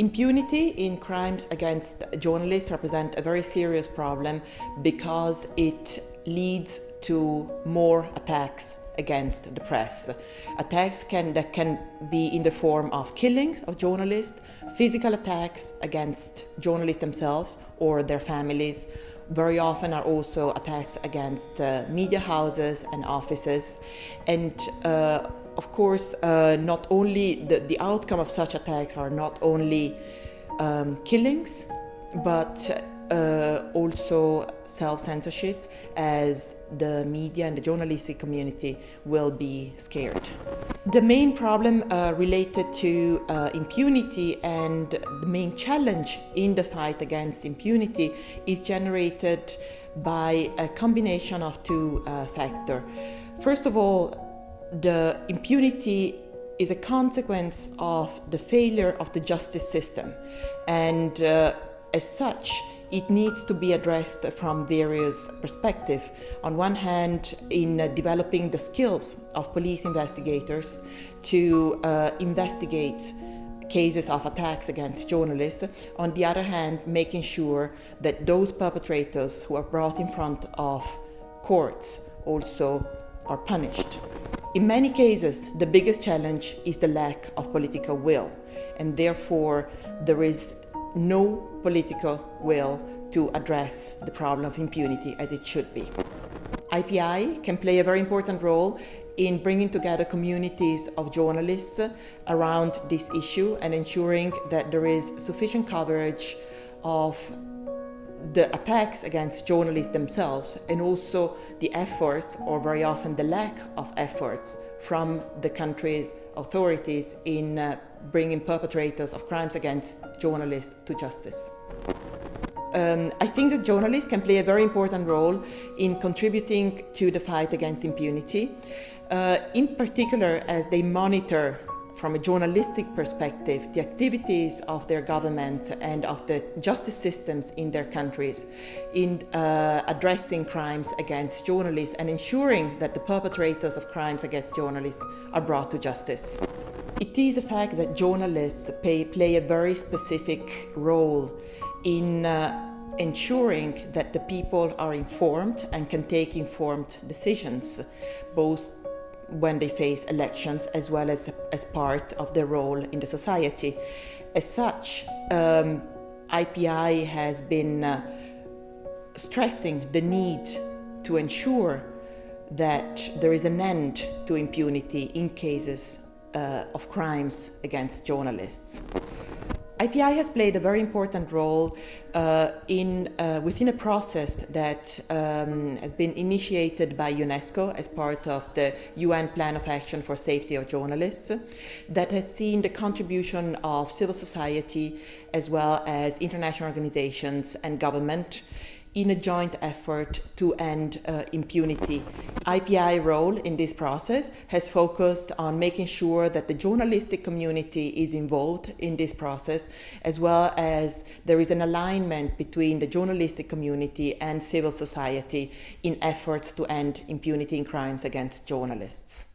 Impunity in crimes against journalists represent a very serious problem because it leads to more attacks against the press. Attacks that can be in the form of killings of journalists, physical attacks against journalists themselves or their families. Very often are also attacks against media houses and offices. And of course, not only the outcome of such attacks are not only killings, but also self-censorship, as the media and the journalistic community will be scared. The main problem related to impunity and the main challenge in the fight against impunity is generated by a combination of two factors. First of all, the impunity is a consequence of the failure of the justice system, and as such, it needs to be addressed from various perspectives. On one hand, in developing the skills of police investigators to investigate cases of attacks against journalists. On the other hand, making sure that those perpetrators who are brought in front of courts also are punished. In many cases, the biggest challenge is the lack of political will, and therefore there is no political will to address the problem of impunity as it should be. IPI can play a very important role in bringing together communities of journalists around this issue and ensuring that there is sufficient coverage of the attacks against journalists themselves, and also the efforts, or very often the lack of efforts, from the country's authorities in bringing perpetrators of crimes against journalists to justice. I think that journalists can play a very important role in contributing to the fight against impunity, in particular as they monitor from a journalistic perspective the activities of their governments and of the justice systems in their countries in addressing crimes against journalists and ensuring that the perpetrators of crimes against journalists are brought to justice. It is a fact that journalists play a very specific role in ensuring that the people are informed and can take informed decisions, both when they face elections as well as part of their role in the society. As such, IPI has been stressing the need to ensure that there is an end to impunity in cases of crimes against journalists. IPI has played a very important role within a process that has been initiated by UNESCO as part of the UN Plan of Action for Safety of Journalists, that has seen the contribution of civil society as well as international organizations and government in a joint effort to end impunity. IPI role in this process has focused on making sure that the journalistic community is involved in this process, as well as there is an alignment between the journalistic community and civil society in efforts to end impunity in crimes against journalists.